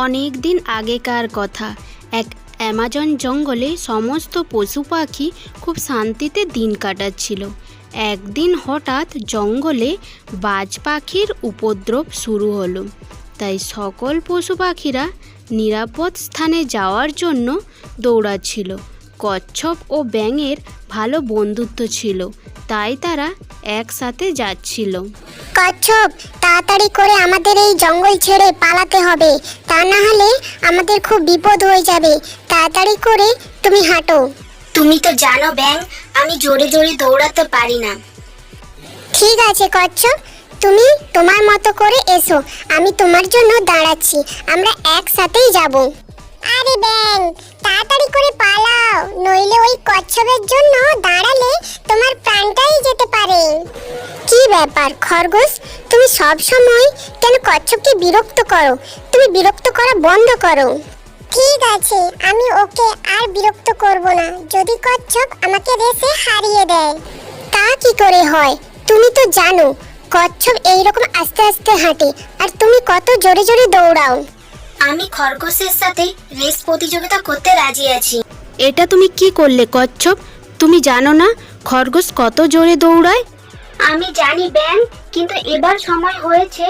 অনেক দিন আগেকার কথা। এক অ্যামাজন জঙ্গলে সমস্ত পশু পাখি খুব শান্তিতে দিন কাটাচ্ছিল। একদিন হঠাৎ জঙ্গলে বাজ পাখির উপদ্রব শুরু হলো। তাই সকল পশু পাখিরা নিরাপদ স্থানে যাওয়ার জন্য দৌড়াচ্ছিল। কচ্ছপ ও ব্যাঙের ভালো বন্ধুত্ব ছিল, তাই তারা একসাথে যাচ্ছিল। কচ্ছপ, তাড়াতাড়ি করে আমাদের এই জঙ্গল ছেড়ে পালাতে হবে, তা না হলে আমাদের খুব বিপদ হয়ে যাবে। তাড়াতাড়ি করে তুমি হাঁটো। তুমি তো জানো ব্যাং, আমি জোরে জোরে দৌড়াতে পারি না। ঠিক আছে কচ্ছপ, তুমি তোমার মতো করে এসো, আমি তোমার জন্য দাঁড়াচ্ছি, আমরা একসাথেই যাব। আরে ব্যাং, তাড়াতাড়ি করে পালাও, নইলে ওই কচ্ছপের জন্য দাঁড়ালে তোমার প্রাণটাই যেতে পারে। কি ব্যাপার খরগোশ, তুমি সব সময় কেন কচ্ছপকে বিরক্ত করো? তুমি বিরক্ত করা বন্ধ করো। ঠিক আছে, আমি ওকে আর বিরক্ত করব না যদি কচ্ছপ আমাকে রেসে হারিয়ে দেয়। তা কি করে হয়? তুমি তো জানো কচ্ছপ এইরকম আস্তে আস্তে হাঁটে, আর তুমি কত জোরে জোরে দৌড়াও। আমি খরগোশের সাথে রেস প্রতিযোগিতা করতে রাজি আছি। এটা তুমি কি করলে কচ্ছপ? তুমি জানো না খরগোশ কত জোরে দৌড়ায়? আমি জানি ব্যাং, কিন্তু এবার সময় হয়েছে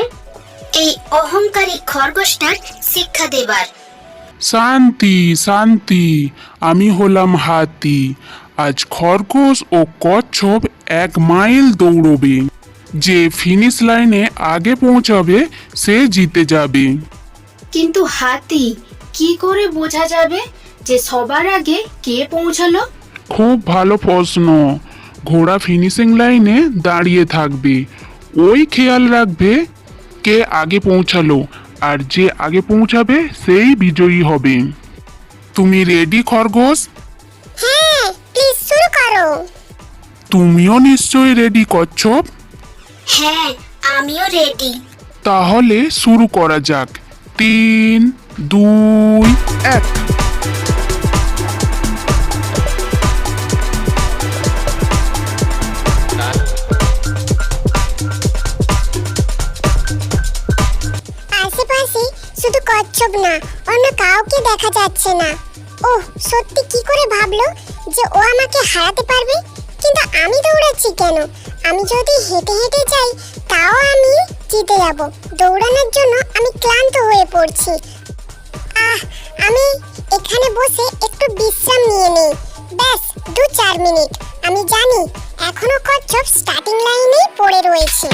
এই অহংকারী খরগোশটার শিক্ষা দেবার। শান্তি শান্তি, আমি হলাম হাতি। আজ খরগোশ ও কচ্ছপ 1 মাইল দৌড়বে। যে ফিনিশ লাইনে আগে পৌঁছাবে সে জিতে যাবে। কিন্তু হাতি, কি করে বোঝা যাবে যে সবার আগে কে পৌঁছালো? খুব ভালো প্রশ্ন। ঘোড়া ফিনিশিং লাইনে দাঁড়িয়ে থাকবে, ওই খেয়াল রাখবে কে আগে পৌঁছালো, আর যে আগে পৌঁছাবে সেই বিজয়ী হবে। তুমি রেডি খরগোশ? হ্যাঁ, প্লিজ শুরু করো। তুমিও নিশ্চয়ই রেডি কচ্ছপ? হ্যাঁ, আমিও রেডি। তাহলে শুরু করা যাক। 3, 2, 1। আশেপাশে শুধু কচ্ছপ না, অন্য কাউকে দেখা যাচ্ছে না। ওহ, সত্যি কি করে ভাবলো যে ও আমাকে হারাতে পারবে? কিন্তু আমি দৌড়াচ্ছি কেন? আমি যদি হেঁটে হেঁটে যাই তাও আমি জিতে যাব। দৌড়ানোর জন্য আমি ক্লান্ত হয়ে পড়ছি। আমি এখানে বসে একটু বিশ্রাম নিয়ে নেই। ব্যাস 2-4 মিনিট। আমি জানি এখনো কচ্ছপ স্টার্টিং লাইনেই পড়ে রয়েছে।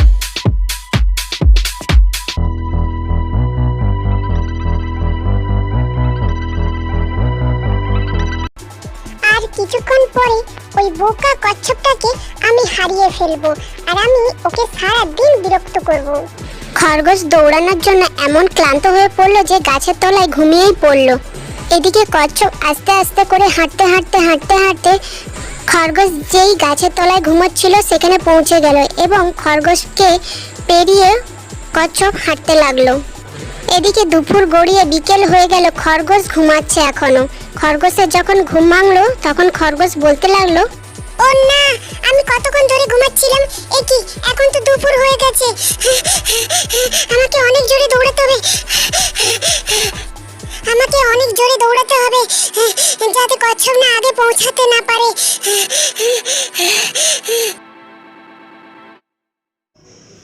আর কিছুক্ষণ পরে ওই বোকা কচ্ছপটাকে আমি হারিয়ে ফেলবো, আর আমি ওকে সারা দিন বিরক্ত করব। খরগোশ দৌড়ানোর জন্য এমন ক্লান্ত হয়ে পড়লো যে গাছের তলায় ঘুমিয়েই পড়লো। এদিকে কচ্ছপ আস্তে আস্তে করে হাঁটতে হাঁটতে হাঁটতে হাঁটতে খরগোশ যেই গাছের তলায় ঘুমাচ্ছিল সেখানে পৌঁছে গেল, এবং খরগোশকে পেরিয়ে কচ্ছপ হাঁটতে লাগলো। এদিকে দুপুর গড়িয়ে বিকেল হয়ে গেল, খরগোশ ঘুমাচ্ছে এখনো। খরগোশের যখন ঘুম ভাঙলো তখন খরগোশ বলতে লাগলো, ও না, আমি কতক্ষণ ধরে ঘুমাচ্ছিলাম, কি এখন তো দুপুর হয়ে গেছে। আমাকে অনেক জোরে দৌড়াতে হবে, আমাকে অনেক জোরে দৌড়াতে হবে যাতে কচ্ছপ না আগে পৌঁছাতে না পারে।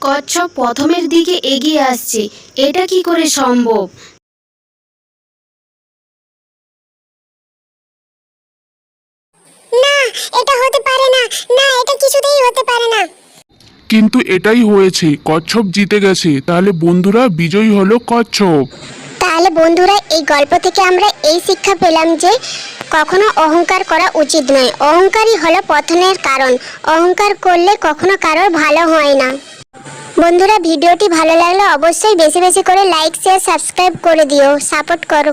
কচ্ছপ প্রথমের দিকে এগিয়ে আসছে, এটা কি করে সম্ভব? না, এটা হতে পারে না, না, এটা কিছুতেই হতে পারে না। কিন্তু এটাই হয়েছে, কচ্ছপ জিতে গেছে। তাহলে বন্ধুরা, বিজয়ী হলো কচ্ছপ। তাহলে বন্ধুরা, এই গল্প থেকে আমরা এই শিক্ষা পেলাম যে কখনো অহংকার করা উচিত নয়। অহংকারই হলো পতনের কারণ। অহংকার করলে কখনো কারোর ভালো হয় না। বন্ধুরা, ভিডিওটি ভালো লাগলে অবশ্যই বেশি বেশি করে লাইক, শেয়ার, সাবস্ক্রাইব করে দিও, সাপোর্ট করো।